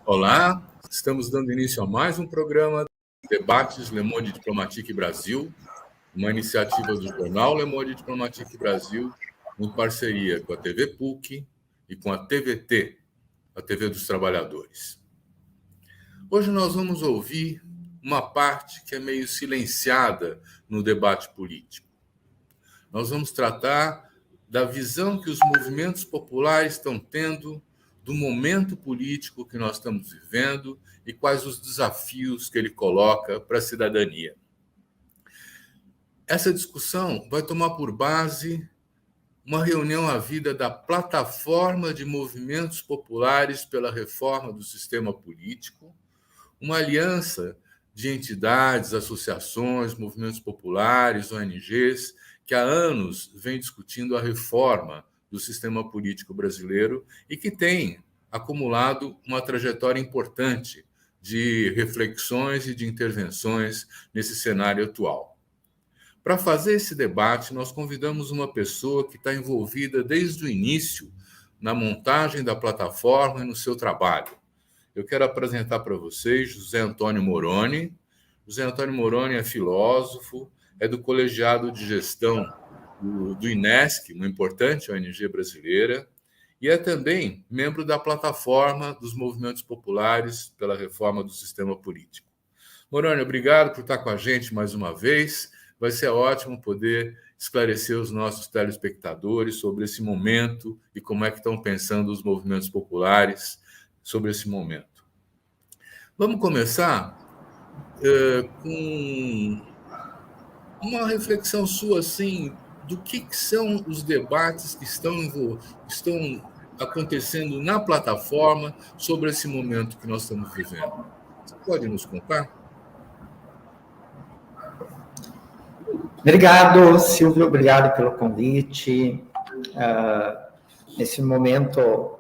Olá, estamos dando início a mais um programa Debates Le Monde Diplomatique Brasil, uma iniciativa do jornal Le Monde Diplomatique Brasil, em parceria com a TV PUC e com a TVT, a TV dos Trabalhadores. Hoje nós vamos ouvir uma parte que é meio silenciada no debate político. Nós vamos tratar da visão que os movimentos populares estão tendo do momento político que nós estamos vivendo e quais os desafios que ele coloca para a cidadania. Essa discussão vai tomar por base uma reunião à vida da Plataforma de Movimentos Populares pela Reforma do Sistema Político, uma aliança de entidades, associações, movimentos populares, ONGs, que há anos vem discutindo a reforma do sistema político brasileiro e que tem acumulado uma trajetória importante de reflexões e de intervenções nesse cenário atual. Para fazer esse debate, nós convidamos uma pessoa que está envolvida desde o início na montagem da plataforma e no seu trabalho. Eu quero apresentar para vocês José Antônio Moroni. José Antônio Moroni é filósofo, é do Colegiado de Gestão do INESC, uma importante ONG brasileira, e é também membro da Plataforma dos Movimentos Populares pela Reforma do Sistema Político. Moroni, obrigado por estar com a gente mais uma vez. Vai ser ótimo poder esclarecer os nossos telespectadores sobre esse momento e como é que estão pensando os movimentos populares sobre esse momento. Vamos começar com uma reflexão sua, assim, do que são os debates que estão acontecendo na plataforma sobre esse momento que nós estamos vivendo. Você pode nos contar? Obrigado, Silvio, obrigado pelo convite. Nesse momento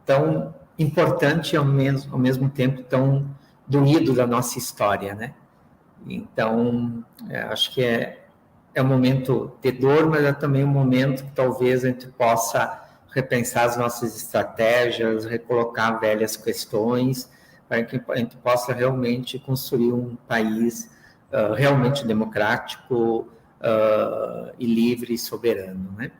tão importante e ao mesmo tempo tão doído da nossa história, né? Então, acho que é um momento de dor, mas é também um momento que talvez a gente possa repensar as nossas estratégias, recolocar velhas questões, para que a gente possa realmente construir um país realmente democrático e livre e soberano, né?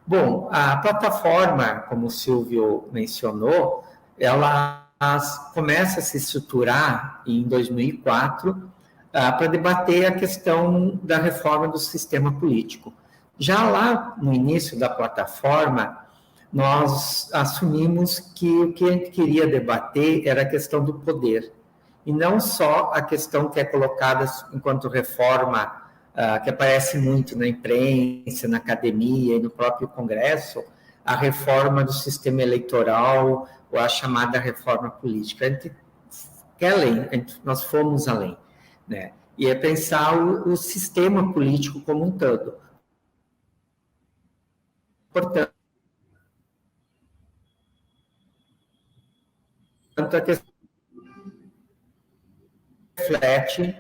Bom, a plataforma, como o Silvio mencionou, ela começa a se estruturar em 2004 para debater a questão da reforma do sistema político. Já lá no início da plataforma, nós assumimos que o que a gente queria debater era a questão do poder, e não só a questão que é colocada enquanto reforma, que aparece muito na imprensa, na academia e no próprio Congresso, a reforma do sistema eleitoral ou a chamada reforma política. A gente quer além, nós fomos além, né? E é pensar o sistema político como um todo. Portanto, a questão reflete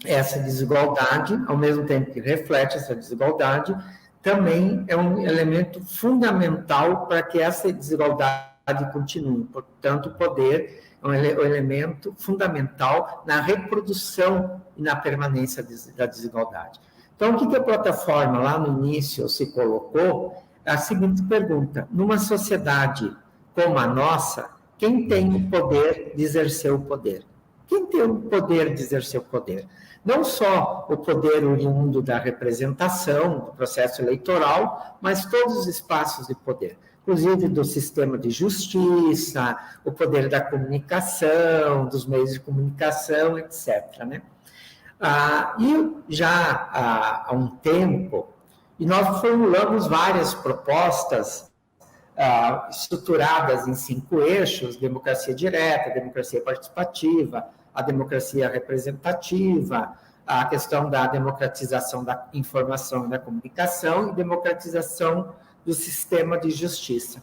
essa desigualdade, ao mesmo tempo que reflete essa desigualdade, também é um elemento fundamental para que essa desigualdade continue. Portanto, o poder é um elemento fundamental na reprodução e na permanência da desigualdade. Então, o que a plataforma, lá no início, se colocou? É a seguinte pergunta: numa sociedade como a nossa, quem tem o poder de exercer o poder? Quem tem o poder de exercer o poder? Não só o poder oriundo da representação, do processo eleitoral, mas todos os espaços de poder, inclusive do sistema de justiça, o poder da comunicação, dos meios de comunicação, etc., né? E já há um tempo, e nós formulamos várias propostas estruturadas em 5 eixos: democracia direta, democracia participativa, a democracia representativa, a questão da democratização da informação e da comunicação e democratização do sistema de justiça.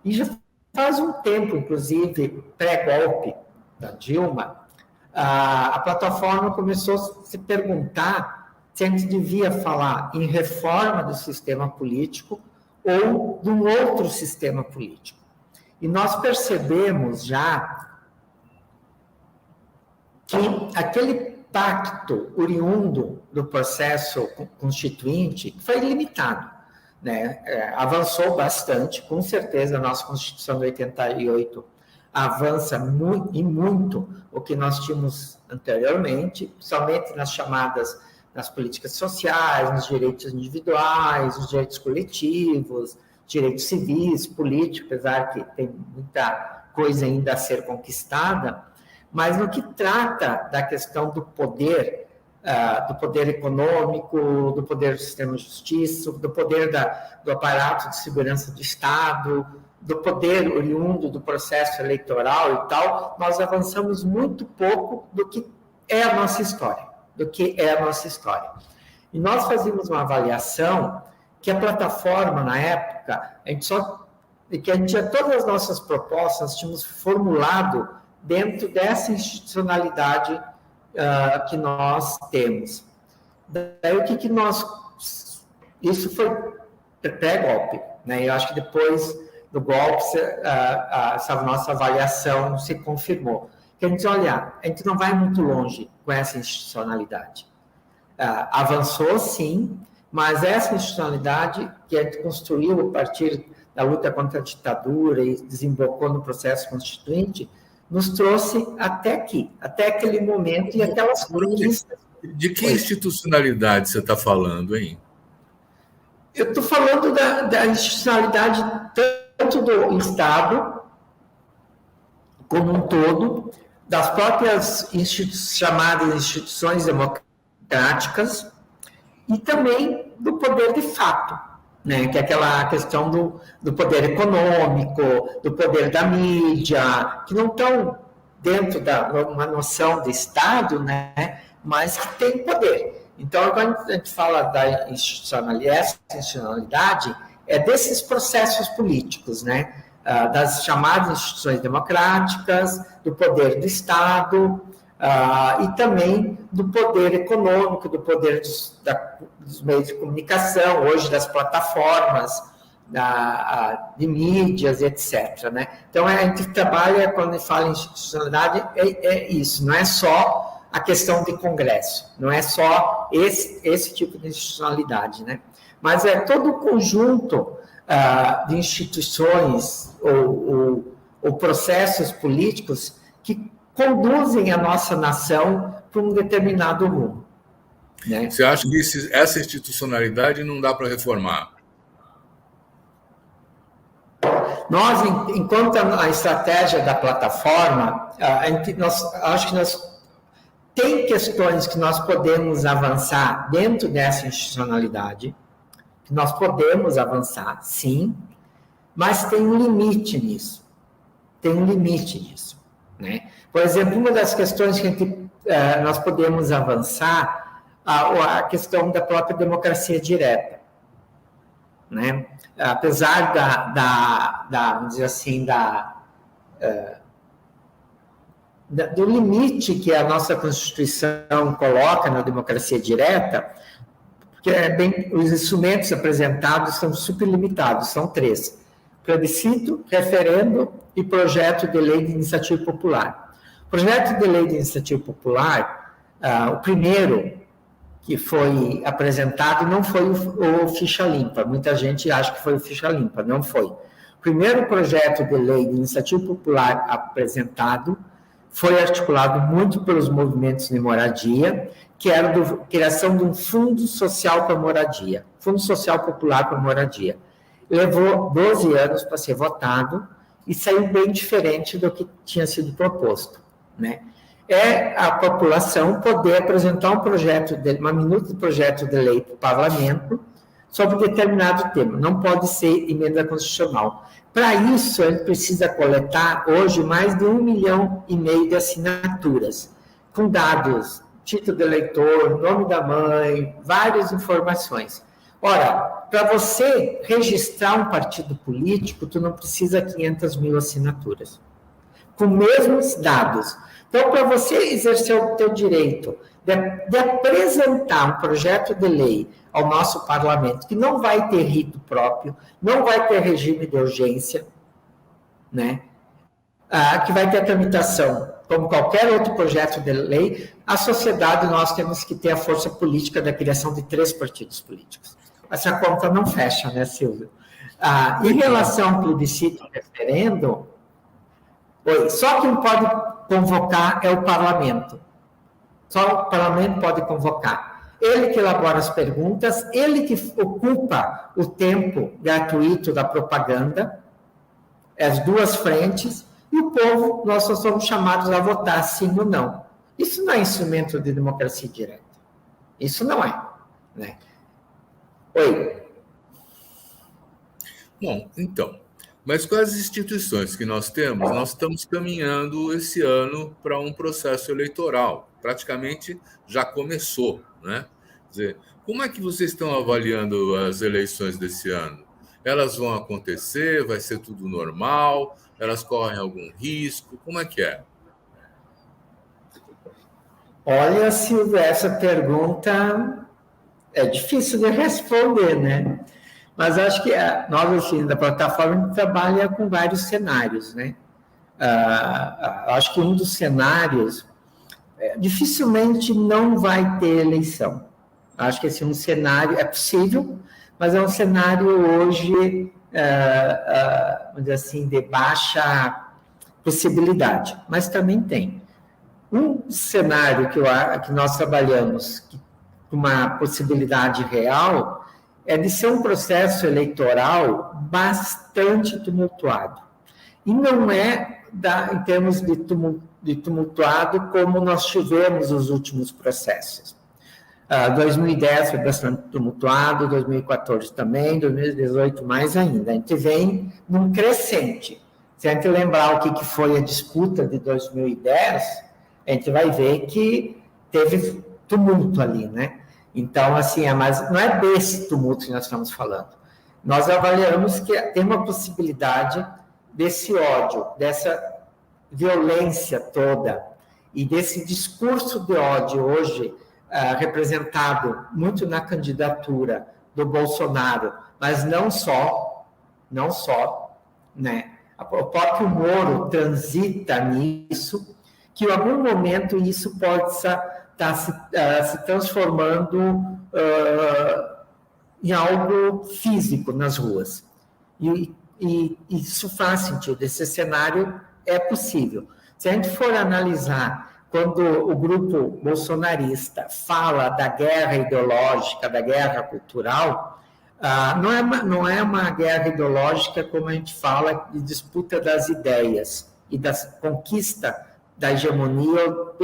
E já faz um tempo, inclusive, pré-golpe da Dilma, a plataforma começou a se perguntar se a gente devia falar em reforma do sistema político ou de um outro sistema político. E nós percebemos já que aquele pacto oriundo do processo constituinte foi limitado, né? Avançou bastante, com certeza a nossa Constituição de 88 avança muito o que nós tínhamos anteriormente, somente nas políticas sociais, nos direitos individuais, nos direitos coletivos, direitos civis, políticos, apesar que tem muita coisa ainda a ser conquistada, mas no que trata da questão do poder econômico, do poder do sistema de justiça, do poder do aparato de segurança do Estado, do poder oriundo do processo eleitoral e tal, nós avançamos muito pouco do que é a nossa história, E nós fazíamos uma avaliação que a plataforma, na época, a gente tinha todas as nossas propostas, nós tínhamos formulado dentro dessa institucionalidade que nós temos. Daí, o que nós... Isso foi pré-golpe, né? Eu acho que depois do golpe, essa nossa avaliação se confirmou. Que a gente não vai muito longe com essa institucionalidade. Avançou, sim, mas essa institucionalidade que a gente construiu a partir da luta contra a ditadura e desembocou no processo constituinte, nos trouxe até aqui, até aquele momento e aquelas conquistas. De que institucionalidade você está falando, hein? Eu estou falando da institucionalidade tanto do Estado como um todo, das próprias chamadas instituições democráticas e também do poder de fato, né? Que é aquela questão do poder econômico, do poder da mídia, que não estão dentro de uma noção de Estado, né? Mas que tem poder. Então, quando a gente fala da institucionalidade, é desses processos políticos, né? Das chamadas instituições democráticas, do poder do Estado, e também do poder econômico, do poder dos meios de comunicação, hoje das plataformas, de mídias, etc. Né? Então, a gente trabalha, quando a gente fala em institucionalidade, é isso, não é só a questão de Congresso, não é só esse tipo de institucionalidade, né? Mas é todo o conjunto de instituições ou processos políticos que conduzem a nossa nação para um determinado rumo. Né? Você acha que essa institucionalidade não dá para reformar? Nós, enquanto a estratégia da plataforma, acho que tem questões que nós podemos avançar dentro dessa institucionalidade, que nós podemos avançar, sim, mas tem um limite nisso. Né? Por exemplo, uma das questões que nós podemos avançar, a questão da própria democracia direta. Né? Apesar vamos dizer assim, do limite que a nossa Constituição coloca na democracia direta, porque os instrumentos apresentados são super limitados, são 3. Plebiscito, referendo e projeto de lei de iniciativa popular. O projeto de lei de iniciativa popular, o primeiro que foi apresentado não foi o Ficha Limpa. Muita gente acha que foi o Ficha Limpa, não foi. O primeiro projeto de lei de iniciativa popular apresentado foi articulado muito pelos movimentos de moradia, que era a criação de um Fundo Social para Moradia, Fundo Social Popular para Moradia. Levou 12 anos para ser votado e saiu bem diferente do que tinha sido proposto, né? É a população poder apresentar uma minuta de projeto de lei para o parlamento sobre determinado tema. Não pode ser emenda constitucional. Para isso, ele precisa coletar hoje mais de 1,5 milhão de assinaturas, com dados, título do eleitor, nome da mãe, várias informações. Ora, para você registrar um partido político, tu não precisa 500 mil assinaturas, com mesmos dados. Então, para você exercer o teu direito de apresentar um projeto de lei ao nosso parlamento, que não vai ter rito próprio, não vai ter regime de urgência, né? Que vai ter a tramitação como qualquer outro projeto de lei, a sociedade nós temos que ter a força política da criação de 3 partidos políticos. Essa conta não fecha, né, Silvio? Em relação ao plebiscito e referendo, só quem pode convocar é o parlamento. Só o parlamento pode convocar. Ele que elabora as perguntas, ele que ocupa o tempo gratuito da propaganda, as 2 frentes, e o povo, nós só somos chamados a votar sim ou não. Isso não é instrumento de democracia direta. Isso não é. Né? Oi. Bom, então, mas com as instituições que nós temos, nós estamos caminhando esse ano para um processo eleitoral. Praticamente já começou, né? Quer dizer, como é que vocês estão avaliando as eleições desse ano? Elas vão acontecer? Vai ser tudo normal? Elas correm algum risco? Como é que é? Olha, Silvia, essa pergunta é difícil de responder, né? Mas acho que nós, assim, da plataforma, trabalha com vários cenários, né? Acho que um dos cenários, dificilmente não vai ter eleição. Acho que esse é um cenário, é possível, mas é um cenário hoje, vamos dizer assim, de baixa possibilidade, mas também tem. Um cenário que nós trabalhamos, com uma possibilidade real, é de ser um processo eleitoral bastante tumultuado. E não é em termos de tumultuado como nós tivemos os últimos processos. 2010 foi bastante tumultuado, 2014 também, 2018 mais ainda. A gente vem num crescente. Se a gente lembrar o que foi a disputa de 2010, a gente vai ver que teve tumulto ali, né? Então, assim, mas não é desse tumulto que nós estamos falando. Nós avaliamos que tem uma possibilidade desse ódio, dessa violência toda e desse discurso de ódio hoje representado muito na candidatura do Bolsonaro, mas não só, né? O próprio Moro transita nisso, que em algum momento isso pode estar se transformando em algo físico nas ruas. E isso faz sentido, esse cenário é possível. Se a gente for analisar quando o grupo bolsonarista fala da guerra ideológica, da guerra cultural, não é uma guerra ideológica como a gente fala de disputa das ideias e da conquista da hegemonia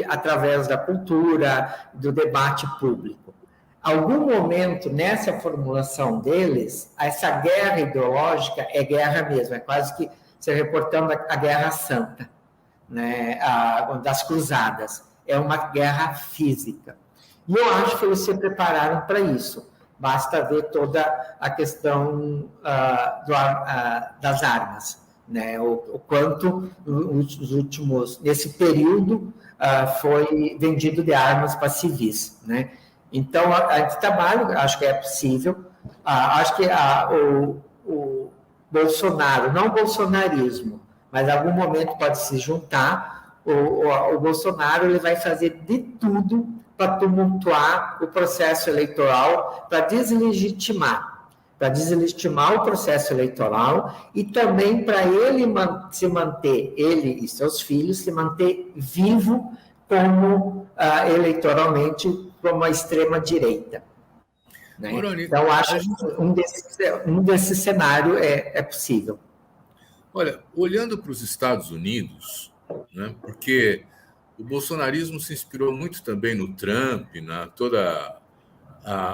através da cultura, do debate público. Algum momento, nessa formulação deles, essa guerra ideológica é guerra mesmo, é quase que se reportando a Guerra Santa, né, das Cruzadas. É uma guerra física. E eu acho que eles se prepararam para isso. Basta ver toda a questão das armas, né? O quanto os últimos, nesse período, foi vendido de armas para civis, né? Então, a gente trabalha, acho que é possível. Acho que o Bolsonaro, não o bolsonarismo, mas em algum momento pode se juntar, o Bolsonaro ele vai fazer de tudo para tumultuar o processo eleitoral, para deslegitimar o processo eleitoral e também para ele se manter, ele e seus filhos, se manter vivo como eleitoralmente como a extrema-direita. Né? Então, acho que um desses cenários é possível. Olha, olhando para os Estados Unidos, né, porque o bolsonarismo se inspirou muito também no Trump,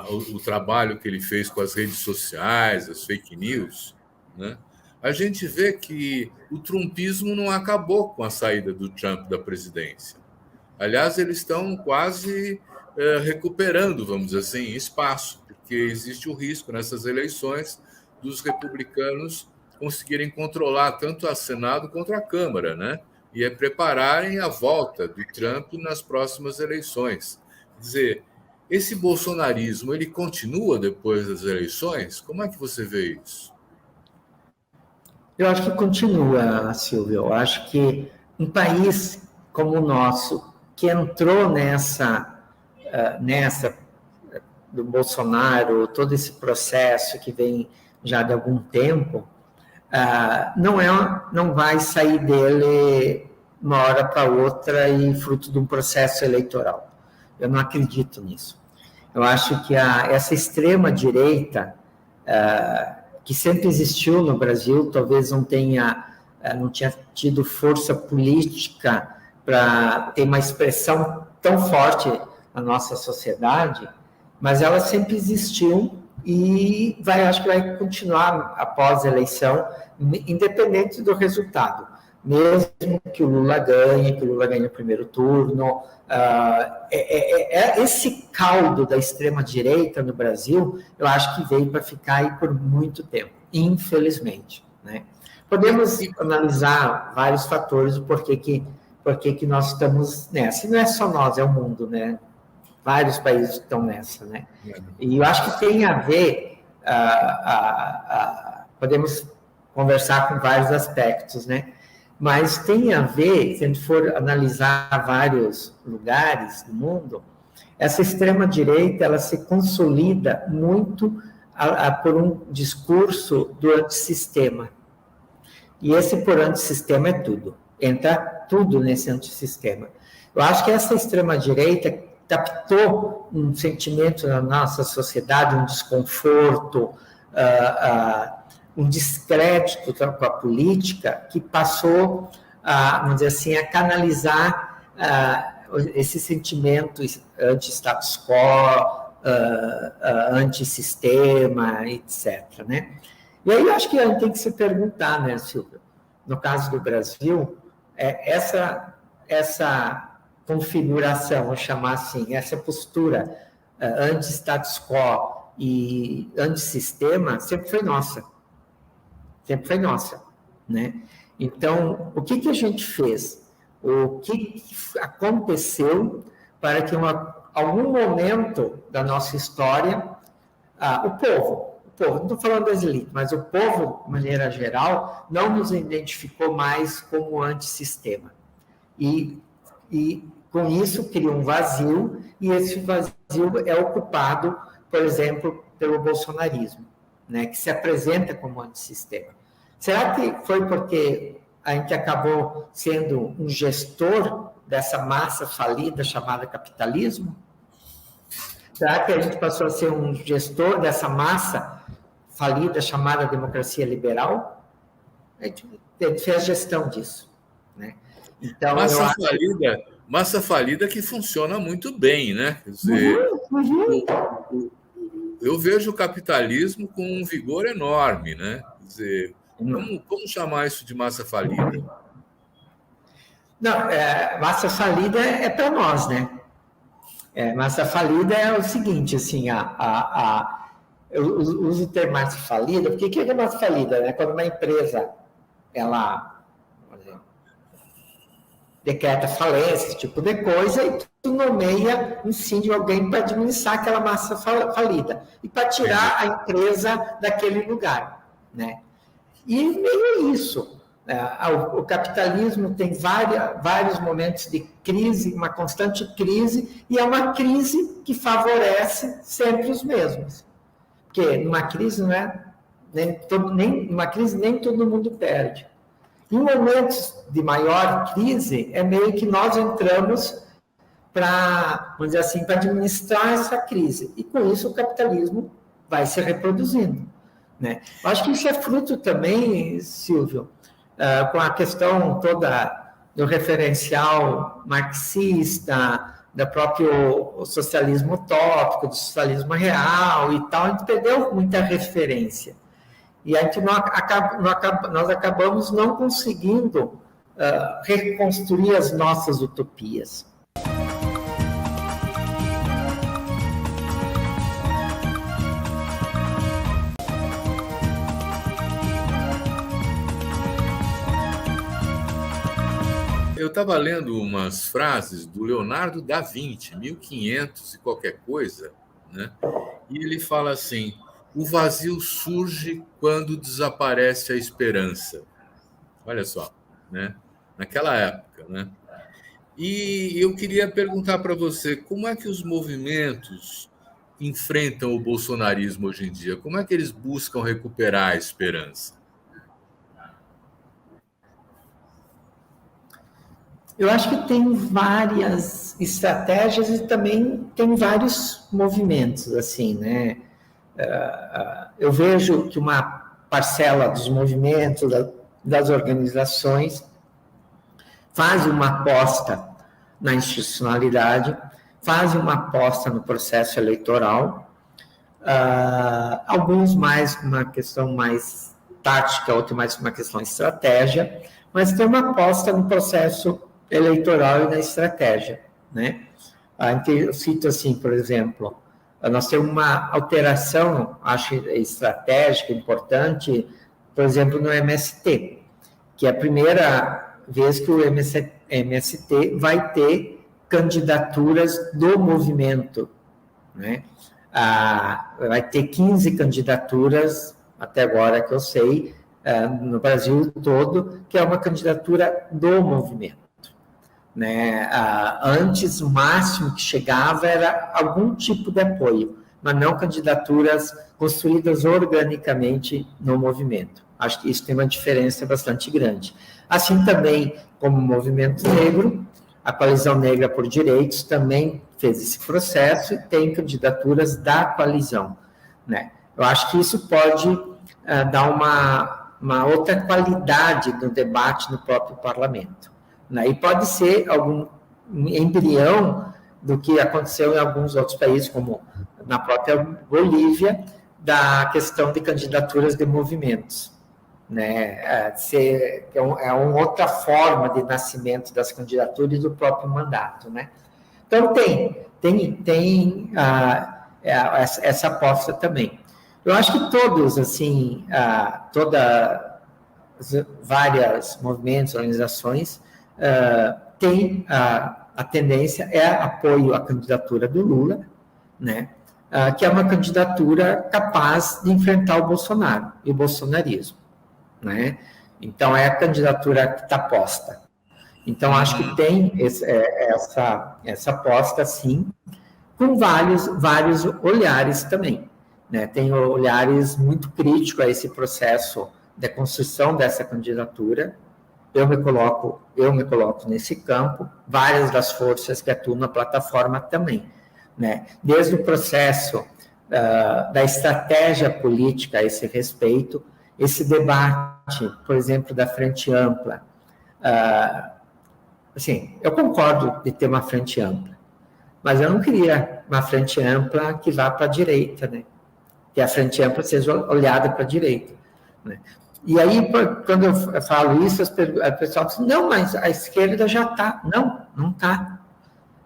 o trabalho que ele fez com as redes sociais, as fake news, né? A gente vê que o trumpismo não acabou com a saída do Trump da presidência. Aliás, eles estão quase recuperando, vamos dizer assim, espaço, porque existe o risco nessas eleições dos republicanos conseguirem controlar tanto a Senado quanto a Câmara, né? E prepararem a volta do Trump nas próximas eleições. Quer dizer, esse bolsonarismo, ele continua depois das eleições? Como é que você vê isso? Eu acho que continua, Silvio. Eu acho que um país como o nosso, que entrou nessa do Bolsonaro, todo esse processo que vem já de algum tempo, não vai sair dele uma hora para outra e fruto de um processo eleitoral. Eu não acredito nisso. Eu acho que essa extrema-direita, que sempre existiu no Brasil, talvez não tinha tido força política para ter uma expressão tão forte na nossa sociedade, mas ela sempre existiu e acho que vai continuar após a eleição, independente do resultado. Mesmo que o Lula ganhe o primeiro turno, esse caldo da extrema-direita no Brasil, eu acho que veio para ficar aí por muito tempo, infelizmente, né? Podemos analisar vários fatores do porquê que nós estamos nessa. E não é só nós, é o mundo, né? Vários países estão nessa, né? E eu acho que tem a ver, podemos conversar com vários aspectos, né? Mas tem a ver, se a gente for analisar vários lugares do mundo, essa extrema-direita, ela se consolida muito por um discurso do antissistema. E esse por antissistema é tudo. Entra tudo nesse antissistema. Eu acho que essa extrema-direita captou um sentimento na nossa sociedade, um desconforto, um descrédito com a política, que passou, vamos dizer assim, a canalizar esse sentimento anti-status quo, antissistema, etc., né? E aí eu acho que a gente tem que se perguntar, né, Silvia? No caso do Brasil, essa configuração, vou chamar assim, essa postura anti-status quo e antissistema sempre foi nossa. Sempre foi nossa, né? Então, o que a gente fez? O que aconteceu para que em algum momento da nossa história, o povo, não estou falando das elites, mas o povo, de maneira geral, não nos identificou mais como antissistema. E com isso cria um vazio, e esse vazio é ocupado, por exemplo, pelo bolsonarismo, né, que se apresenta como antissistema. Será que foi porque a gente acabou sendo um gestor dessa massa falida chamada capitalismo? Será que a gente passou a ser um gestor dessa massa falida chamada democracia liberal? A gente fez gestão disso, né? Então, massa falida que funciona muito bem, né? Quer dizer, eu vejo o capitalismo com um vigor enorme, né? Quer dizer, como chamar isso de massa falida? Não, massa falida é para nós, né? Massa falida é o seguinte, assim, eu uso o termo massa falida, porque o que é massa falida? Né? Quando uma empresa, ela, por exemplo, decreta falência, esse tipo de coisa, e tu nomeia um síndico, alguém para administrar aquela massa falida, e para tirar a empresa daquele lugar, né? E meio isso. O capitalismo tem vários momentos de crise, uma constante crise, e é uma crise que favorece sempre os mesmos. Porque numa crise numa crise nem todo mundo perde. Em momentos de maior crise, é meio que nós entramos para, vamos dizer assim, para administrar essa crise. E com isso o capitalismo vai se reproduzindo, né? Eu acho que isso é fruto também, Silvio, com a questão toda do referencial marxista, do próprio socialismo utópico, do socialismo real e tal, a gente perdeu muita referência. E a gente nós acabamos não conseguindo reconstruir as nossas utopias. Eu estava lendo umas frases do Leonardo da Vinci, 1500 e qualquer coisa, né? E ele fala assim: o vazio surge quando desaparece a esperança. Olha só, né? Naquela época, né? E eu queria perguntar para você, como é que os movimentos enfrentam o bolsonarismo hoje em dia? Como é que eles buscam recuperar a esperança? Eu acho que tem várias estratégias e também tem vários movimentos, assim, né? Eu vejo que uma parcela dos movimentos, das organizações, faz uma aposta na institucionalidade, faz uma aposta no processo eleitoral, alguns mais uma questão mais tática, outros mais uma questão de estratégia, mas tem uma aposta no processo eleitoral e na estratégia, né? Eu cito assim, por exemplo, nós temos uma alteração, acho estratégica, importante, por exemplo, no MST, que é a primeira vez que o MST vai ter candidaturas do movimento, né? Vai ter 15 candidaturas, até agora que eu sei, no Brasil todo, que é uma candidatura do movimento. Né? Antes, o máximo que chegava era algum tipo de apoio, mas não candidaturas construídas organicamente no movimento. Acho que isso tem uma diferença bastante grande. Assim também como o movimento negro, a Coalizão Negra por Direitos também fez esse processo e tem candidaturas da coalizão. Né? Eu acho que isso pode dar uma outra qualidade no debate no próprio parlamento. Né? E pode ser algum embrião do que aconteceu em alguns outros países, como na própria Bolívia, da questão de candidaturas de movimentos. Né? É uma outra forma de nascimento das candidaturas e do próprio mandato. Né? Então, tem essa aposta também. Eu acho que todos, assim, vários movimentos, organizações, tem a tendência, apoio à candidatura do Lula, né? Que é uma candidatura capaz de enfrentar o Bolsonaro e o bolsonarismo. Né? Então, é a candidatura que está posta. Então, acho que tem essa aposta, sim, com vários olhares também. Né? Tem olhares muito críticos a esse processo de construção dessa candidatura. Eu me coloco nesse campo, várias das forças que atuam na plataforma também. Né? Desde o processo da estratégia política a esse respeito, esse debate, por exemplo, da Frente Ampla. Assim, eu concordo de ter uma frente ampla, mas eu não queria uma frente ampla que vá para a direita, né? Que a frente ampla seja olhada para a direita. Né? E aí, quando eu falo isso, o pessoal diz, não, mas a esquerda já está. Não está.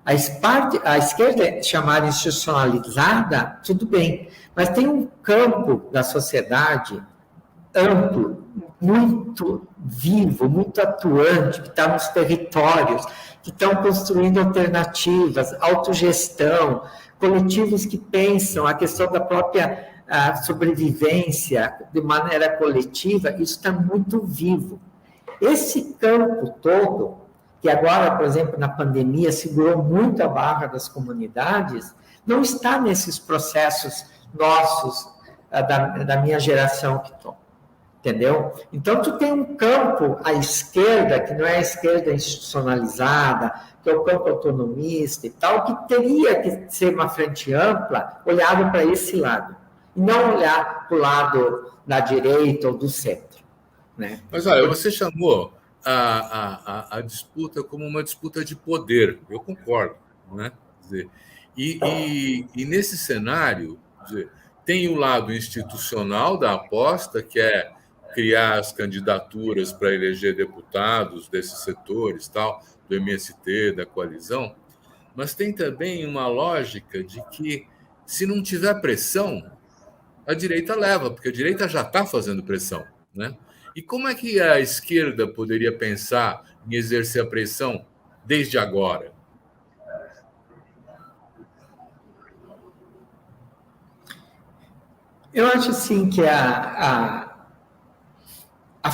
A esquerda chamada institucionalizada, tudo bem, mas tem um campo da sociedade amplo, muito vivo, muito atuante, que está nos territórios, que estão construindo alternativas, autogestão, coletivos que pensam a questão da própria sobrevivência de maneira coletiva, isso está muito vivo. Esse campo todo, que agora, por exemplo, na pandemia, segurou muito a barra das comunidades, não está nesses processos nossos, da minha geração que estão. Entendeu? Então, tu tem um campo à esquerda, que não é a esquerda institucionalizada, que é o campo autonomista e tal, que teria que ser uma frente ampla, olhado para esse lado, e não olhar para o lado da direita ou do centro. Né? Mas, olha, você chamou a disputa como uma disputa de poder, eu concordo. Né? Quer dizer, e nesse cenário, dizer, tem o lado institucional da aposta, que é criar as candidaturas para eleger deputados desses setores, tal, do MST, da coalizão, mas tem também uma lógica de que, se não tiver pressão, a direita leva, porque a direita já está fazendo pressão. Né? E como é que a esquerda poderia pensar em exercer a pressão desde agora? Eu acho, assim, que a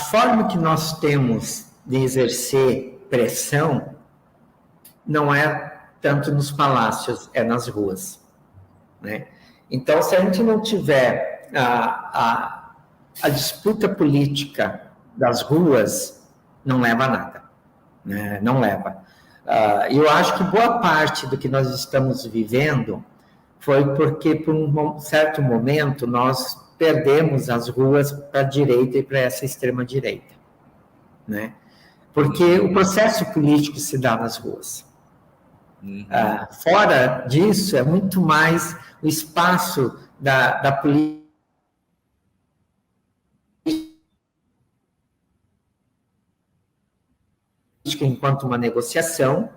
forma que nós temos de exercer pressão não é tanto nos palácios, é nas ruas, né? Então, se a gente não tiver a disputa política das ruas, não leva a nada, né? Não leva. Eu acho que boa parte do que nós estamos vivendo foi porque, por um certo momento, nós perdemos as ruas para a direita e para essa extrema-direita, né? Porque o processo político se dá nas ruas. Fora disso, é muito mais o espaço da política enquanto uma negociação,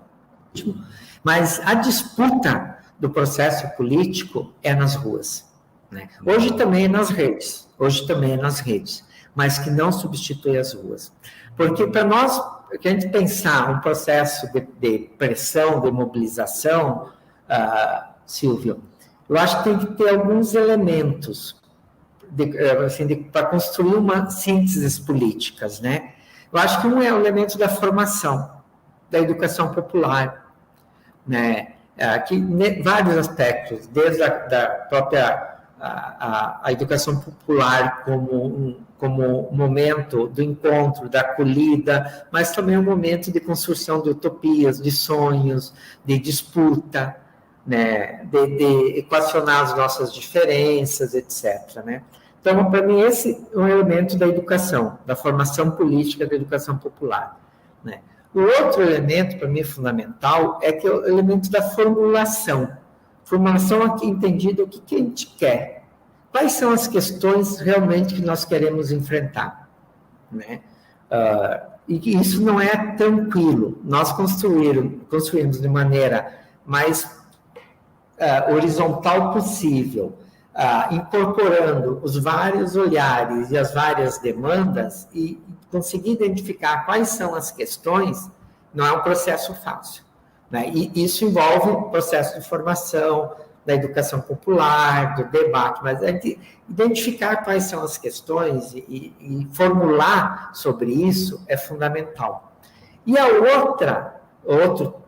mas a disputa do processo político é nas ruas, né? Hoje também é nas redes, mas que não substitui as ruas. Porque para nós, que a gente pensar um processo de pressão, de mobilização, Silvio, eu acho que tem que ter alguns elementos para construir uma síntese políticas, né? Eu acho que um é o elemento da formação, da educação popular, né? Que vários aspectos, desde a própria a educação popular como momento do encontro, da acolhida, mas também um momento de construção de utopias, de sonhos, de disputa, né? de equacionar as nossas diferenças, etc., né? Então, para mim, esse é um elemento da educação, da formação política da educação popular, né? O outro elemento, para mim, fundamental, é que é o elemento da formulação. Formulação aqui entendida o que a gente quer. Quais são as questões realmente que nós queremos enfrentar, né? E isso não é tranquilo. Nós construímos de maneira mais horizontal possível, incorporando os vários olhares e as várias demandas e conseguir identificar quais são as questões, não é um processo fácil, né? E isso envolve o processo de formação, da educação popular, do debate, mas identificar quais são as questões e formular sobre isso é fundamental. E a outro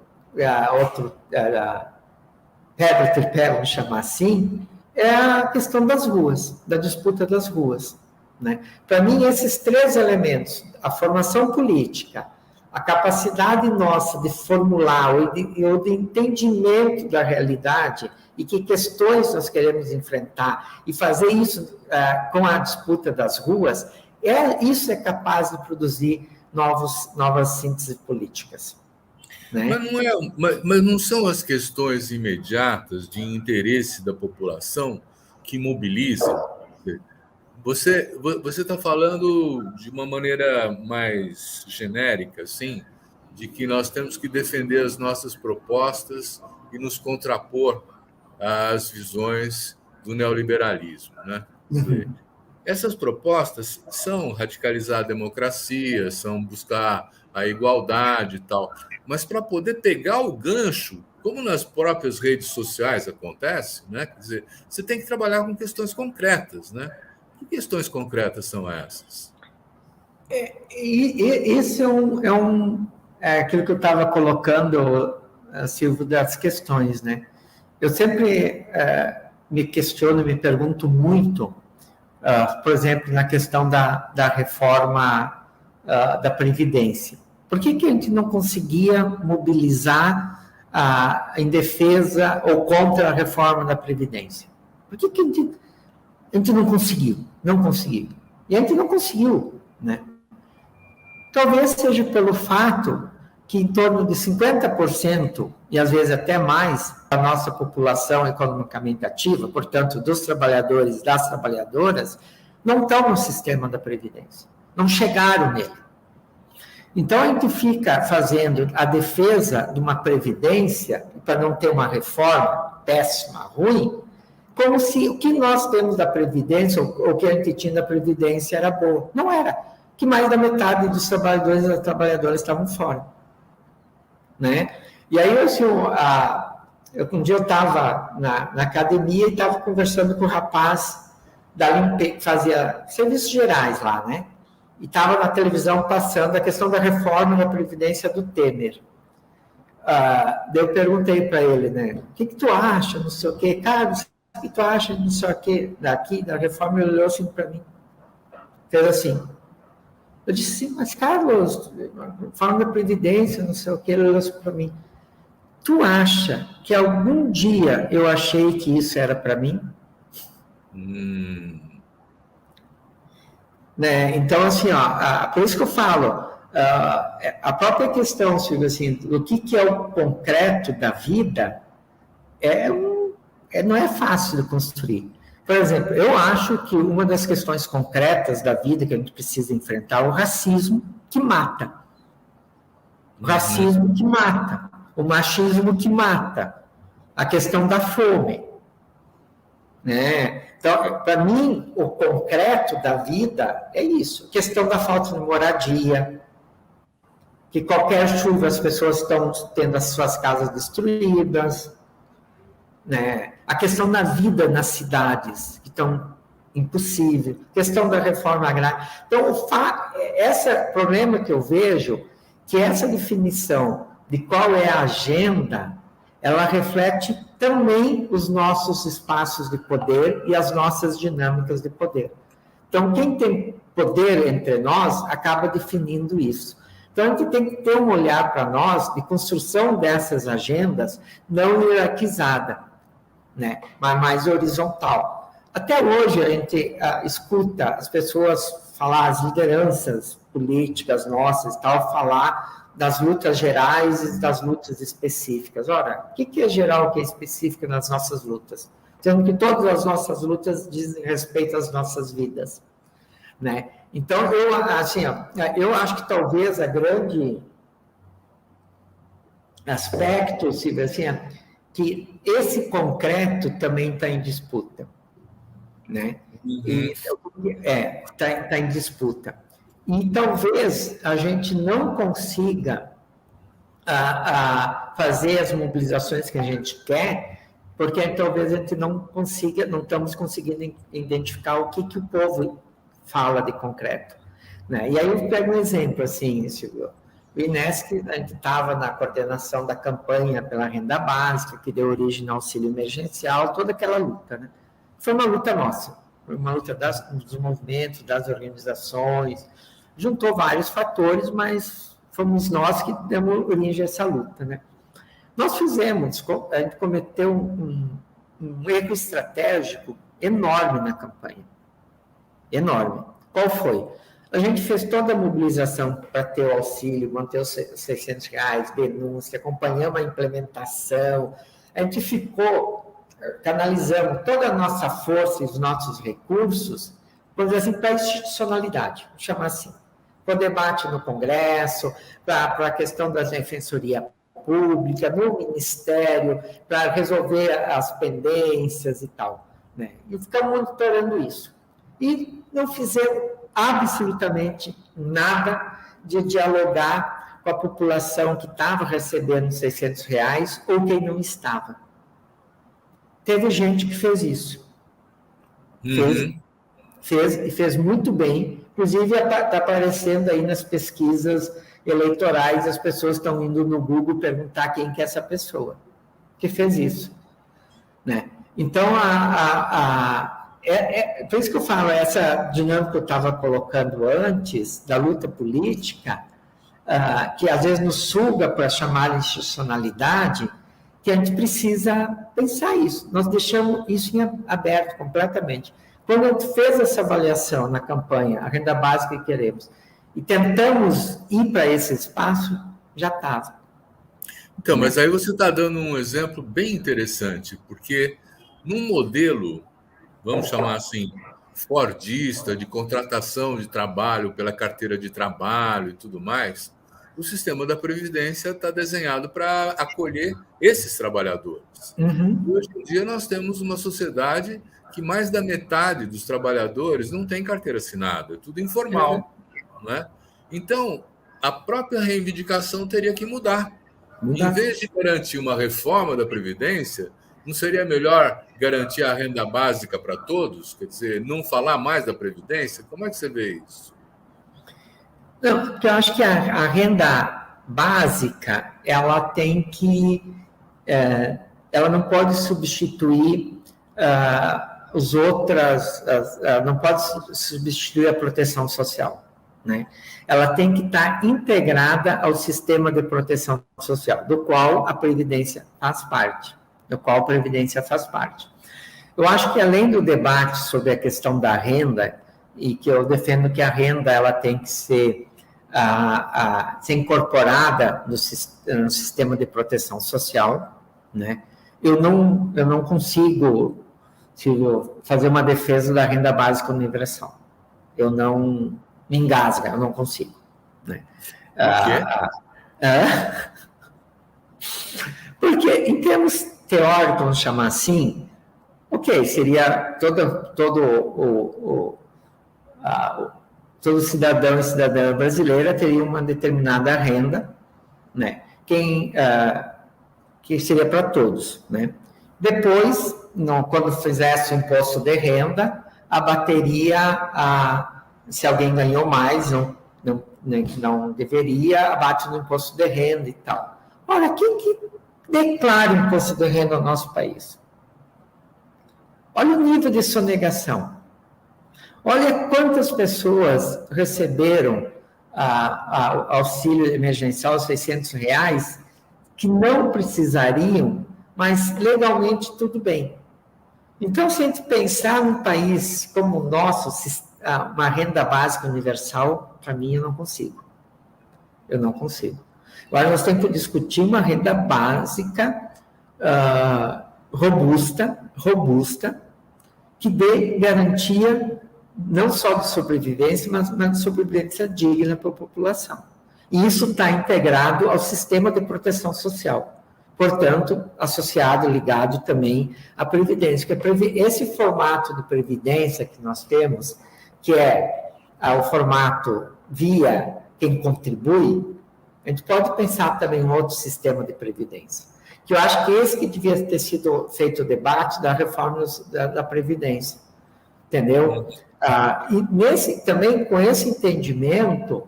pedra tripé, vamos chamar assim, é a questão das ruas, da disputa das ruas, né? Para mim, esses três elementos, a formação política, a capacidade nossa de formular ou de entendimento da realidade e que questões nós queremos enfrentar e fazer isso com a disputa das ruas, isso é capaz de produzir novas sínteses políticas, né? Mas não são as questões imediatas de interesse da população que mobilizam? Você está falando de uma maneira mais genérica, assim, de que nós temos que defender as nossas propostas e nos contrapor às visões do neoliberalismo, né? Essas propostas são radicalizar a democracia, são buscar a igualdade e tal, mas para poder pegar o gancho, como nas próprias redes sociais acontece, né? Quer dizer, você tem que trabalhar com questões concretas, né? Que questões concretas são essas? Isso é aquilo que eu estava colocando, Silvio, das questões, né? Eu sempre me questiono, me pergunto muito, por exemplo, na questão da reforma da Previdência. Por que a gente não conseguia mobilizar em defesa ou contra a reforma da Previdência? Por que a gente não conseguiu? Não conseguiu. E a gente não conseguiu, né? Talvez seja pelo fato que em torno de 50%, e às vezes até mais, da nossa população economicamente ativa, portanto, dos trabalhadores e das trabalhadoras, não estão no sistema da Previdência, não chegaram nele. Então, a gente fica fazendo a defesa de uma Previdência, para não ter uma reforma péssima, ruim, como se o que nós temos da Previdência, ou o que a gente tinha da Previdência era boa. Não era. Que mais da metade dos trabalhadores e das trabalhadoras estavam fora, né? E aí, assim, um dia eu estava na academia e estava conversando com o rapaz da limpeza, que fazia serviços gerais lá, né? E estava na televisão passando a questão da reforma da Previdência do Temer. daí eu perguntei para ele, né? O que tu acha, não sei o quê? Carlos, o que tu acha, não sei o quê, daqui, da reforma? Ele olhou assim para mim. Fez assim. Eu disse, sim, mas Carlos, falando da Previdência, não sei o quê, ele olhou assim para mim. Tu acha que algum dia eu achei que isso era para mim? Né? Então, assim, por isso que eu falo, a própria questão, Silvio, assim, do que é o concreto da vida, não é fácil de construir. Por exemplo, eu acho que uma das questões concretas da vida que a gente precisa enfrentar é o racismo que mata. O racismo que mata. O machismo que mata. A questão da fome. Né? Então, para mim, o concreto da vida é isso. A questão da falta de moradia, que qualquer chuva as pessoas estão tendo as suas casas destruídas, né? A questão da vida nas cidades, que estão impossível, a questão da reforma agrária. Então, esse problema que eu vejo, que essa definição de qual é a agenda, ela reflete também os nossos espaços de poder e as nossas dinâmicas de poder. Então, quem tem poder entre nós acaba definindo isso. Então, a gente tem que ter um olhar para nós de construção dessas agendas não hierarquizada, né, mas mais horizontal. Até hoje, a gente escuta as pessoas falar, as lideranças políticas nossas e tal, falar das lutas gerais e das lutas específicas. Ora, o que é geral, o que é específico nas nossas lutas? Sendo que todas as nossas lutas dizem respeito às nossas vidas, né? Então, eu acho que talvez a grande aspecto, Silvia, assim, que esse concreto também está em disputa, né? Está em disputa. E talvez a gente não consiga fazer as mobilizações que a gente quer, porque talvez a gente não estamos conseguindo identificar o que o povo fala de concreto, né? E aí eu pego um exemplo, assim, Silvio. O INESC, a gente estava na coordenação da campanha pela renda básica, que deu origem ao auxílio emergencial, toda aquela luta, né? Foi uma luta nossa, foi uma luta dos movimentos, das organizações, juntou vários fatores, mas fomos nós que demos origem a essa luta, né? Nós fizemos, a gente cometeu um erro estratégico enorme na campanha. Enorme. Qual foi? A gente fez toda a mobilização para ter o auxílio, manter os R$600, denúncia, acompanhamos a implementação, a gente ficou canalizando toda a nossa força e os nossos recursos, vamos dizer assim, para a institucionalidade, vou chamar assim, para o debate no Congresso, para a questão da Defensoria Pública, no Ministério, para resolver as pendências e tal, né? E ficamos monitorando isso. E não fizemos absolutamente nada de dialogar com a população que estava recebendo R$600 ou quem não estava. Teve gente que fez isso. Fez muito bem. Inclusive, está aparecendo aí nas pesquisas eleitorais, as pessoas estão indo no Google perguntar quem que é essa pessoa que fez isso, né? Então, por isso que eu falo, essa dinâmica que eu estava colocando antes, da luta política, que às vezes nos suga para chamar de institucionalidade, que a gente precisa pensar isso. Nós deixamos isso em aberto completamente. Quando a gente fez essa avaliação na campanha, a renda básica que queremos, e tentamos ir para esse espaço, já estava. Então, mas aí você está dando um exemplo bem interessante, porque num modelo, vamos chamar assim, fordista, de contratação de trabalho pela carteira de trabalho e tudo mais, o sistema da Previdência está desenhado para acolher esses trabalhadores. E hoje em dia nós temos uma sociedade que mais da metade dos trabalhadores não tem carteira assinada, é tudo informal, né? Então, a própria reivindicação teria que mudar. Em vez de garantir uma reforma da Previdência, não seria melhor garantir a renda básica para todos? Quer dizer, não falar mais da Previdência? Como é que você vê isso? Não, porque eu acho que a renda básica, ela tem que, ela não pode substituir não pode substituir a proteção social, né? Ela tem que estar integrada ao sistema de proteção social, do qual a Previdência faz parte, Eu acho que, além do debate sobre a questão da renda, e que eu defendo que a renda ela tem que ser incorporada no sistema de proteção social, né? Eu não consigo fazer uma defesa da renda básica universal. Eu não me engasga, eu não consigo, né? Porque, em termos teóricos, vamos chamar assim, ok, seria todo cidadão e cidadã brasileira teria uma determinada renda, né? Que seria para todos, né? Depois, quando fizesse o imposto de renda, abateria se alguém ganhou mais, não deveria, abate no imposto de renda e tal. Ora, quem que declara imposto de renda no nosso país? Olha o nível de sonegação. Olha quantas pessoas receberam auxílio emergencial, R$600, que não precisariam, mas legalmente tudo bem. Então, se a gente pensar num país como o nosso, uma renda básica universal, para mim, eu não consigo. Agora, nós temos que discutir uma renda básica robusta, que dê garantia não só de sobrevivência, mas de sobrevivência digna para a população. E isso está integrado ao sistema de proteção social. Portanto, associado, ligado também à Previdência. Porque esse formato de Previdência que nós temos, que é o formato via quem contribui, a gente pode pensar também em outro sistema de Previdência. Que eu acho que esse que devia ter sido feito o debate da reforma da Previdência. Entendeu? E também com esse entendimento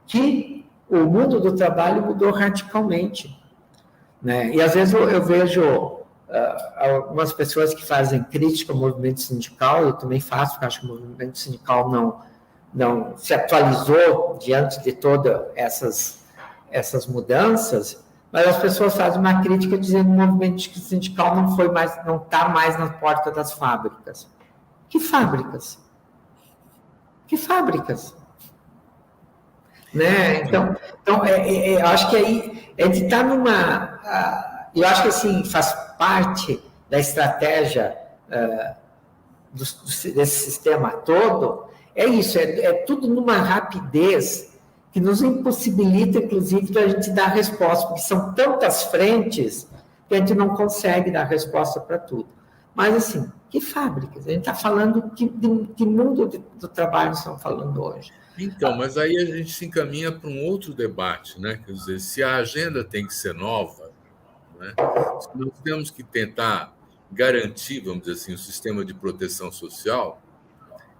que o mundo do trabalho mudou radicalmente, né? E às vezes eu vejo algumas pessoas que fazem crítica ao movimento sindical, eu também faço, porque acho que o movimento sindical não se atualizou diante de todas essas mudanças, mas as pessoas fazem uma crítica dizendo que o movimento sindical não está mais na porta das fábricas. Que fábricas? Né? Então eu acho que aí a gente está eu acho que assim, faz parte da estratégia desse sistema todo, é isso, é tudo numa rapidez que nos impossibilita, inclusive, da gente dar resposta, porque são tantas frentes que a gente não consegue dar resposta para tudo. Mas, assim, que fábricas? A gente está falando que mundo do trabalho estamos falando hoje? Então, mas aí a gente se encaminha para um outro debate, né? Quer dizer, se a agenda tem que ser nova, né? Se nós temos que tentar garantir, vamos dizer assim, o sistema de proteção social,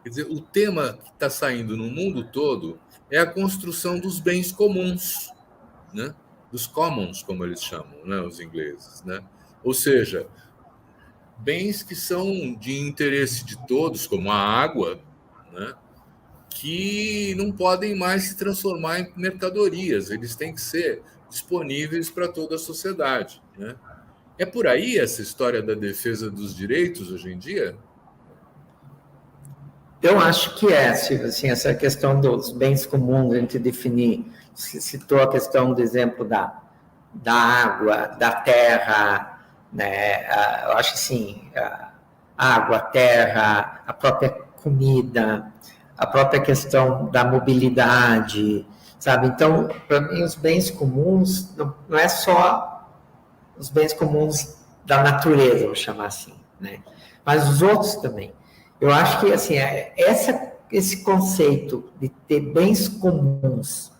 quer dizer, o tema que está saindo no mundo todo é a construção dos bens comuns, né? Dos commons, como eles chamam, né? Os ingleses, né? Ou seja, bens que são de interesse de todos, como a água, né? Que não podem mais se transformar em mercadorias, eles têm que ser disponíveis para toda a sociedade, né? É por aí essa história da defesa dos direitos hoje em dia? Eu acho que Silvio, assim, essa questão dos bens comuns, a gente definir, se citou a questão do exemplo da água, da terra, né? Eu acho assim, a água, a terra, a própria comida, a própria questão da mobilidade, sabe? Então, para mim, os bens comuns não é só os bens comuns da natureza, vou chamar assim, né? Mas os outros também. Eu acho que, assim, esse conceito de ter bens comuns,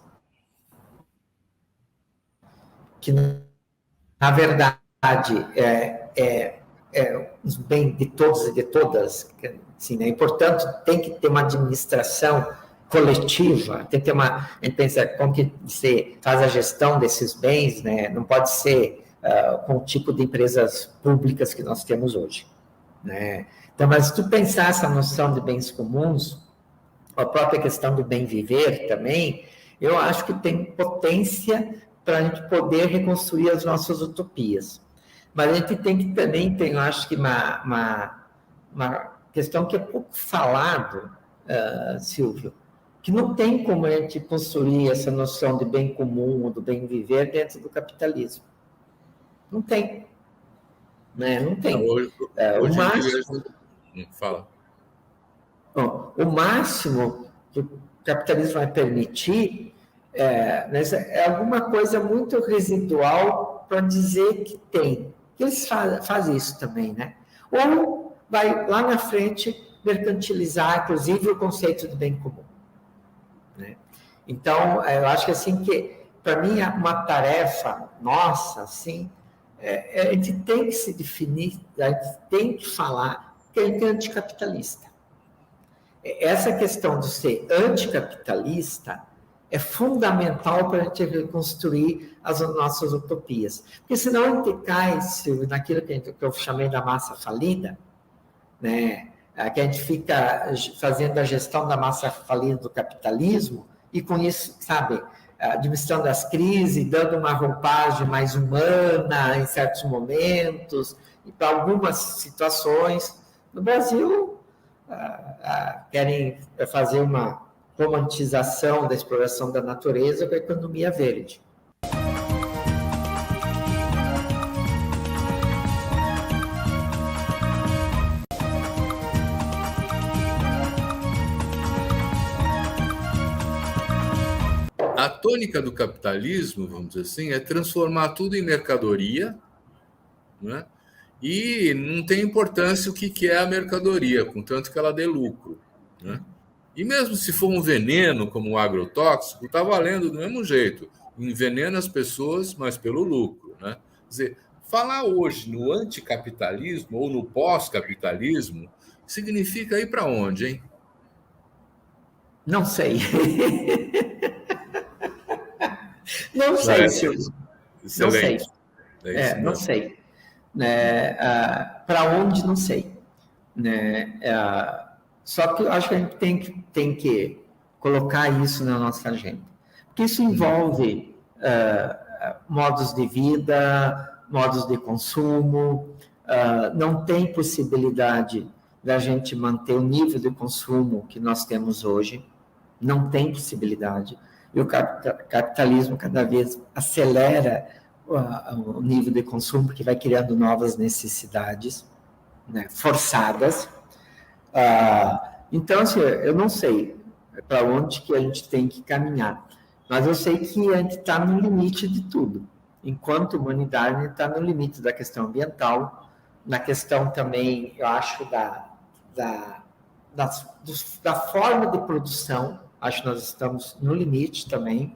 que, na verdade, os bens de todos e de todas, assim, né? E, portanto, tem que ter uma administração coletiva, tem que ter a gente pensa como que você faz a gestão desses bens, né? Não pode ser com o tipo de empresas públicas que nós temos hoje, né? Então, mas se tu pensar essa noção de bens comuns, a própria questão do bem viver também, eu acho que tem potência para a gente poder reconstruir as nossas utopias. Mas a gente tem que também, eu acho que uma questão que é pouco falado, Silvio, que não tem como a gente construir essa noção de bem comum, do bem viver dentro do capitalismo. Não tem. Né? Não tem. Hoje em dia... Fala. Bom, o máximo que o capitalismo vai permitir é alguma coisa muito residual para dizer que tem. Eles fazem isso também, né? Ou vai lá na frente mercantilizar, inclusive, o conceito de bem comum. Né? Então, eu acho que assim que, para mim, uma tarefa nossa, assim, a gente tem que se definir, a gente tem que falar que a gente é anticapitalista. Essa questão de ser anticapitalista é fundamental para a gente reconstruir as nossas utopias. Porque senão a gente cai, Silvio, naquilo que eu chamei da massa falida, né? Que a gente fica fazendo a gestão da massa falida do capitalismo e com isso, sabe, administrando as crises, dando uma roupagem mais humana em certos momentos, e para algumas situações. No Brasil, querem fazer uma romantização da exploração da natureza com a economia verde. A tônica do capitalismo, vamos dizer assim, é transformar tudo em mercadoria, né? E não tem importância o que é a mercadoria, contanto que ela dê lucro, né? E mesmo se for um veneno, como o agrotóxico, está valendo do mesmo jeito. Envenena as pessoas, mas pelo lucro, né? Quer dizer, falar hoje no anticapitalismo ou no pós-capitalismo significa ir para onde, hein? Não sei. Não sei, Silvio. Não sei. Não sei. Para onde, não sei. Né? Só que eu acho que a gente tem que colocar isso na nossa agenda. Porque isso envolve modos de vida, modos de consumo. Não tem possibilidade da gente manter o nível de consumo que nós temos hoje. Não tem possibilidade. E o capitalismo cada vez acelera o nível de consumo, porque vai criando novas necessidades, né, forçadas. Então, assim, eu não sei para onde que a gente tem que caminhar, mas eu sei que a gente está no limite de tudo. Enquanto humanidade, a gente está no limite da questão ambiental, na questão também, eu acho, da forma de produção. Acho que nós estamos no limite também.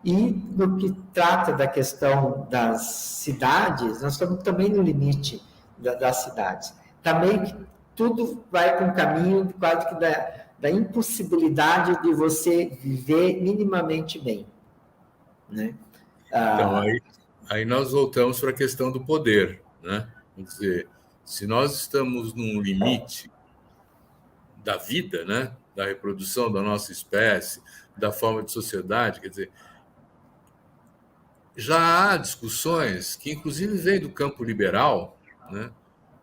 E no que trata da questão das cidades, nós estamos também no limite das cidades. Também que tudo vai para um caminho quase que da impossibilidade de você viver minimamente bem. Né? Então, aí nós voltamos para a questão do poder, né? Quer dizer, se nós estamos num limite da vida, né? Da reprodução da nossa espécie, da forma de sociedade, quer dizer, já há discussões que, inclusive, vêm do campo liberal, né?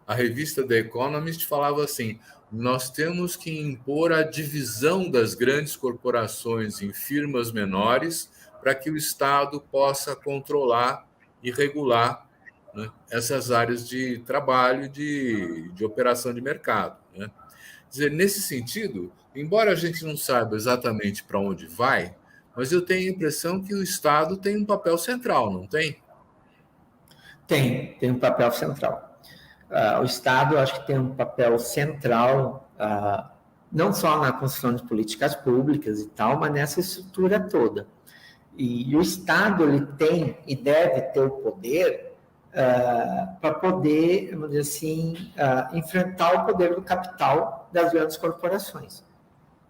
A revista The Economist falava assim: nós temos que impor a divisão das grandes corporações em firmas menores para que o Estado possa controlar e regular, né, essas áreas de trabalho, de operação de mercado. Né? Quer dizer, nesse sentido, embora a gente não saiba exatamente para onde vai, mas eu tenho a impressão que o Estado tem um papel central, não tem? Tem um papel central. O Estado, eu acho que tem um papel central, não só na construção de políticas públicas e tal, mas nessa estrutura toda. E o Estado, ele tem e deve ter o poder para poder, vamos dizer assim, enfrentar o poder do capital das grandes corporações.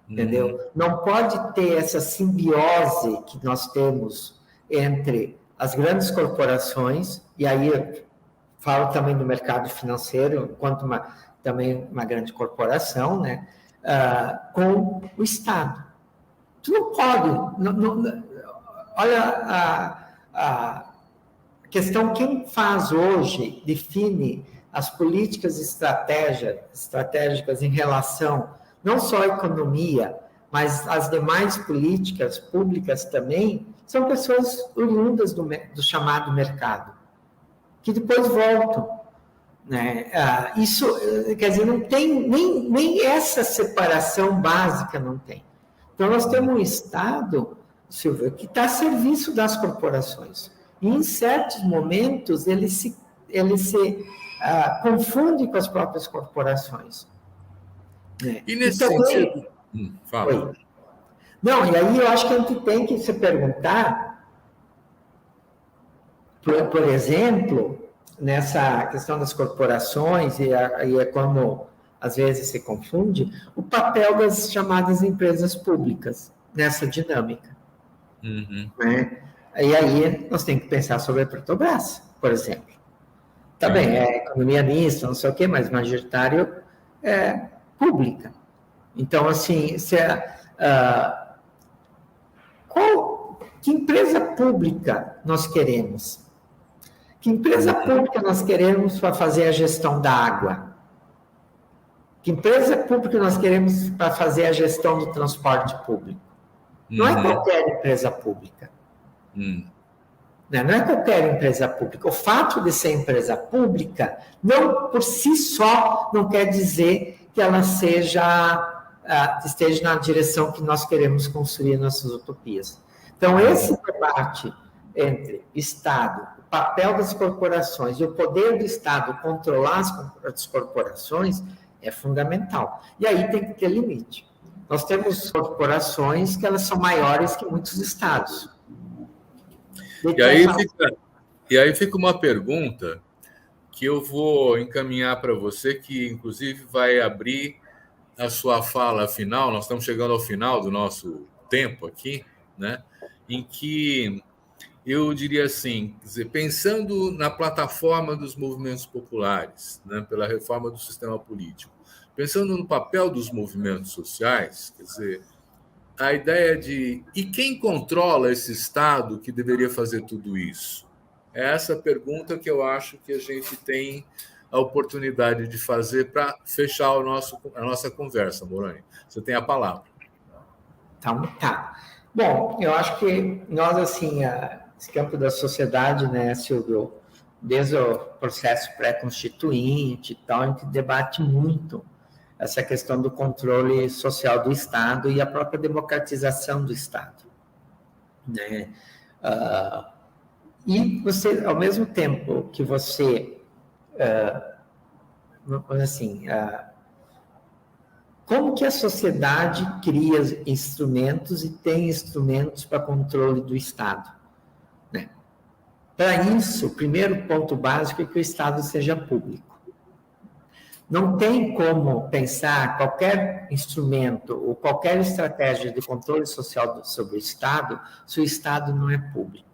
entendeu? Não pode ter essa simbiose que nós temos entre as grandes corporações, e aí eu falo também do mercado financeiro, enquanto também uma grande corporação, né? Com o Estado. Tu não pode... olha a questão, quem faz hoje, define as políticas estratégicas em relação não só à economia, mas as demais políticas públicas também, são pessoas oriundas do chamado mercado, que depois voltam. Né? Isso, quer dizer, não tem nem essa separação básica, não tem. Então, nós temos um Estado, Silvio, que está a serviço das corporações. E, em certos momentos, ele se confunde com as próprias corporações. Né? E nesse sentido... Fala. Oi. Não, e aí eu acho que a gente tem que se perguntar, por exemplo, nessa questão das corporações, e é como às vezes se confunde, o papel das chamadas empresas públicas nessa dinâmica. Né? E aí nós temos que pensar sobre a Petrobras, por exemplo. Tá bem, é economia mista, não sei o quê, mas majoritário é pública. Então, assim, que empresa pública nós queremos? Que empresa pública nós queremos para fazer a gestão da água? Que empresa pública nós queremos para fazer a gestão do transporte público? Não é qualquer empresa pública. Não é qualquer empresa pública. O fato de ser empresa pública, não por si só, não quer dizer que ela esteja na direção que nós queremos construir nossas utopias. Então, esse debate entre Estado, o papel das corporações e o poder do Estado controlar as corporações é fundamental. E aí tem que ter limite. Nós temos corporações que elas são maiores que muitos estados. E aí fica uma pergunta que eu vou encaminhar para você, que inclusive vai abrir a sua fala final. Nós estamos chegando ao final do nosso tempo aqui, né? Em que eu diria assim, quer dizer, pensando na plataforma dos movimentos populares, né, pela reforma do sistema político, pensando no papel dos movimentos sociais, quer dizer, a ideia de e quem controla esse Estado que deveria fazer tudo isso? É essa pergunta que eu acho que a gente tem a oportunidade de fazer para fechar a nossa conversa, Moroni. Você tem a palavra. Então, tá. Bom, eu acho que nós, assim, esse campo da sociedade, né, Silvio, desde o processo pré-constituinte e tal, a gente debate muito essa questão do controle social do Estado e a própria democratização do Estado. Né? E você, ao mesmo tempo que você, como que a sociedade cria instrumentos e tem instrumentos para controle do Estado? Né? Para isso, o primeiro ponto básico é que o Estado seja público. Não tem como pensar qualquer instrumento ou qualquer estratégia de controle social sobre o Estado se o Estado não é público.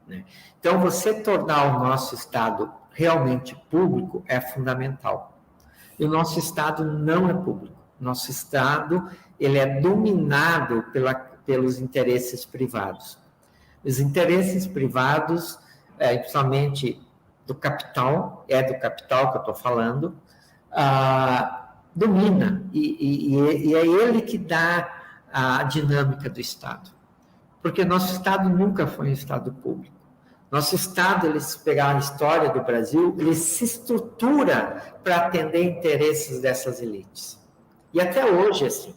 Né? Então, você tornar o nosso Estado realmente público é fundamental. E o nosso Estado não é público. Nosso Estado ele é dominado pelos interesses privados. Os interesses privados, principalmente do capital, é do capital que eu estou falando, domina, e é ele que dá a dinâmica do Estado. Porque nosso Estado nunca foi um Estado público. Nosso Estado, eles pegaram a história do Brasil, ele se estrutura para atender interesses dessas elites. E até hoje, assim.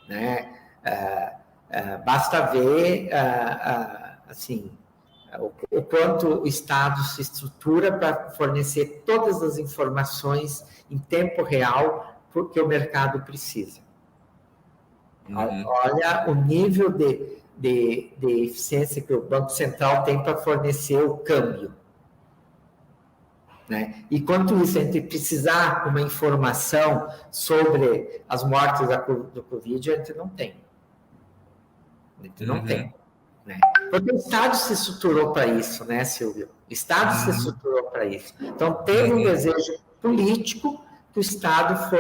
Né? Basta ver, assim, o quanto o Estado se estrutura para fornecer todas as informações em tempo real que o mercado precisa. Olha o nível de eficiência que o Banco Central tem para fornecer o câmbio. né? E quanto isso, a gente precisar uma informação sobre as mortes do Covid, a gente não tem. A gente não tem. Né? Porque o Estado se estruturou para isso, né, Silvio? O Estado se estruturou para isso. Então, teve um desejo político que o Estado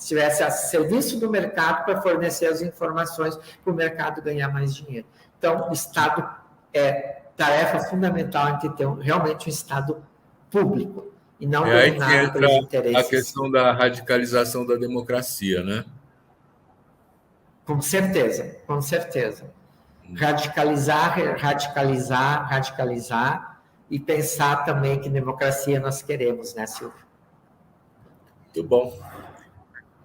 tivesse a serviço do mercado para fornecer as informações para o mercado ganhar mais dinheiro. Então, o Estado é tarefa fundamental em ter realmente um Estado público e não dominado pelos interesses. A questão da radicalização da democracia, né? Com certeza, com certeza. Radicalizar e pensar também que democracia nós queremos, né, Silvio? Muito bom.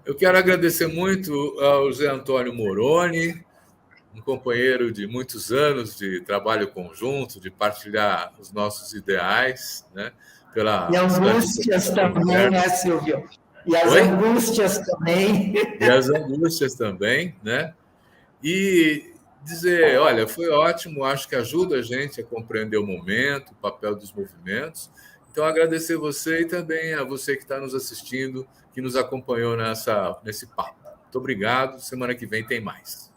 Eu quero agradecer muito ao Zé Antônio Moroni, um companheiro de muitos anos de trabalho conjunto, de partilhar os nossos ideais, né? E angústias também, né, Silvio? E as angústias também. E as angústias também, né? E dizer, olha, foi ótimo, acho que ajuda a gente a compreender o momento, o papel dos movimentos. Então, agradecer você e também a você que está nos assistindo, que nos acompanhou nesse papo. Muito obrigado. Semana que vem tem mais.